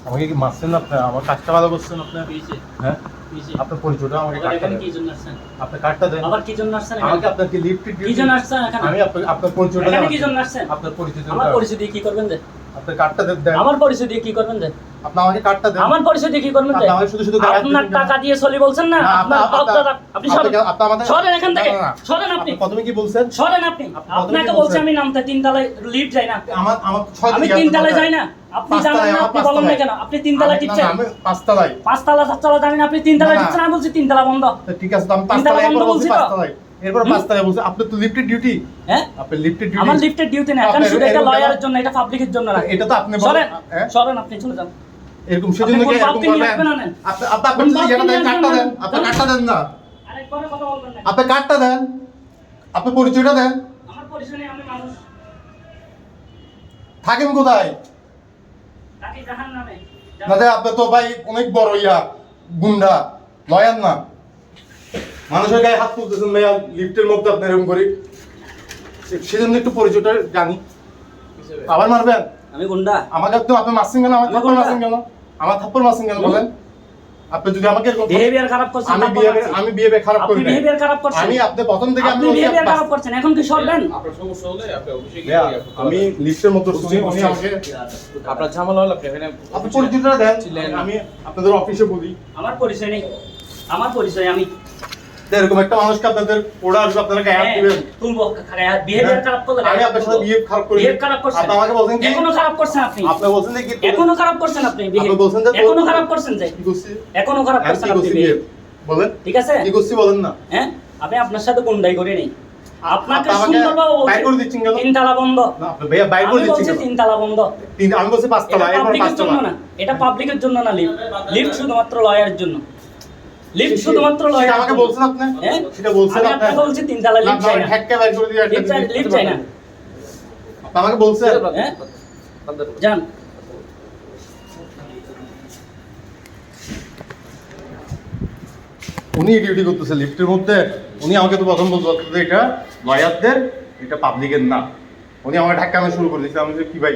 আমাকে কি মারছেন না আপনি? আমার কাজটা ভালো করছেন আপনি? হ্যাঁ, আপনার পরিচয়টা আমাকে কাটটা দেন। কি জন্য আসছেন? আপনার কার্ডটা দেন। আবার কি জন্য আসছেন? আমাকে আপনার কি লিফট কি জন্য আসছেন এখানে? আমি আপনার পরিচয়টা এখানে দেন। কি জন্য আসছেন? আপনার পরিচয় দেন। আমার পরিচয় দিয়ে কি করবেন যে? আপনার কার্ডটা দেন। আমার পরিচয় দিয়ে কি করবেন যে? আপনি আমাকে কার্ডটা দেন। আমার পরিচয় দিয়ে কি করবেন যে? আপনি আমাকে শুধু আপনার টাকা দিয়ে চলি বলছেন না? আপনার বাপদাদা আপনি সরেন এখান থেকে। সরেন আপনি। প্রথমে কি বলছেন? সরেন আপনি। আপনাকে বলছি আমি নামতে 3 তলায় লিফট যাই না। আমার 6 আমি 3 তলায় যাই না। আপনি জানেন না, আপনি বলেন না কেন? আপনি 3 তলায় টিপছেন। আমি 5 তলায়। 5 তলা 7 তলা জানি না, আপনি 3 তলায় টিপছেন। আমি বলছি 3 তলা বন্ধ। ঠিক আছে, তো আমি 5 তলায় এরপর বলছি 5 তলায়। এরপর 5 তলায় বলছি আপনি তো লিফটের ডিউটি। হ্যাঁ? আপনি লিফটের ডিউটি। আমার লিফটের ডিউটি না। এখন শুধু এটা লয়ারের জন্য, এটা পাবলিকের জন্য না। এটা তো আপনি সরেন। হ্যাঁ? সরেন আপনি চলে যান। এরকম সেজন্য কি এরকম করবেন? আপনি যদি জানা দেন কার্ডটা দেন। আপনি কার্ডটা দেন না। আরেকবার কথা বলবেন না। আপনি কার্ডটা দেন। আপনি পরিচয়টা দেন। আমার পরিচয় নেই, আমি মানুষ। থাকেন কোথায়? তাকে জাহান্নামে। না দে, আপনি তো ভাই অনেক বড় গুন্ডা লয়ার না। মানুষের গায়ে হাত তুলতেছেন ভাইয়া লিফটের মধ্যে আপনি এরকম করে। সেজন্য একটু পরিচয়টা জানি। আবার মারবেন? আমি গুন্ডা। আমাকে তো আপনি মারছেন কেন? আমার থাপ্পড় মারছেন কেন? আমার থাপ্পড় মারছেন কেন বলেন? আপনি যদি আমাকে এরকম বিহেভিয়ার খারাপ করছেন। আমি বিহেভিয়ার খারাপ করি আপনি না। বিহেভিয়ার খারাপ করছেন। আমি আপনি প্রথম থেকে আপনি বিহেভিয়ার খারাপ করছেন। এখন কি সরবেন? আপনার সমস্যা হলে আপনি অফিসে গিয়ে ভাইয়া, আমি লিফটের মধ্যে শুনি উনি আমাকে আপনার ঝামেলা হলে আপনি এখানে আপনি পরিচয়টা দেন। আমি আপনাদের অফিসে বলি আমার পরিচয় নেই। আমার পরিচয় আমি এরকম একটা মানুষকে আপনাদের ওরা আসবে আপনারা গায়ে হাত দিবেন। তুলবো। বিহেভিয়ার খারাপ করলে আমি আপনার সাথে বিহেভ খারাপ করি। বিহেভ খারাপ করছেন। আপনি আমাকে বলছেন কি? এখনো খারাপ করছেন আপনি। আপনি বলছেন যে কি? এখনো খারাপ করছেন আপনি। আপনি বলছেন যে এখনো খারাপ করছেন যে। কি করছি? এখনো খারাপ করছেন কি আপনি। করছি বিহেভ? বলেন। ঠিক আছে? কি করছি বলেন না। হ্যাঁ? আমি আপনার সাথে গুন্ডাই করি নাই। আপনাকে আপনি আমাকে সুন্দরভাবে বাইর করে দিচ্ছেন কেন? 3 তালা বন্ধ। না আপনি ভাইয়া বাইর করে আমি দিচ্ছেন বলছি কেন? 3 তালা বন্ধ। আমি বলছি 5 এটা তলা এরপর 5 পাবলিকের জন্য তলা। না। এটা পাবলিকের জন্য না লিফট। লিফট শুধুমাত্র লয়ারের জন্য। লিফট শুধুমাত্র সেটা লয়ারের আমাকে জন্য। বলছেন আপনি? হ্যাঁ? সেটা বলছেন আমি আপনি? আপনাকে বলছি 3 তালা লিফট চাই না। হ্যাককে বাইর করে দিয়ে একটা লিফট চাই না। আপনি আমাকে বলছেন? হ্যাঁ? যান। উনি ডিউটি করতেছে লিফটের মধ্যে। উনি আমাকে তো প্রথম বলতে এটা লয়ারদের, এটা পাবলিকের না। উনি আমাকে ধাক্কা শুরু করে দিয়েছে। আমি বলছি, কি ভাই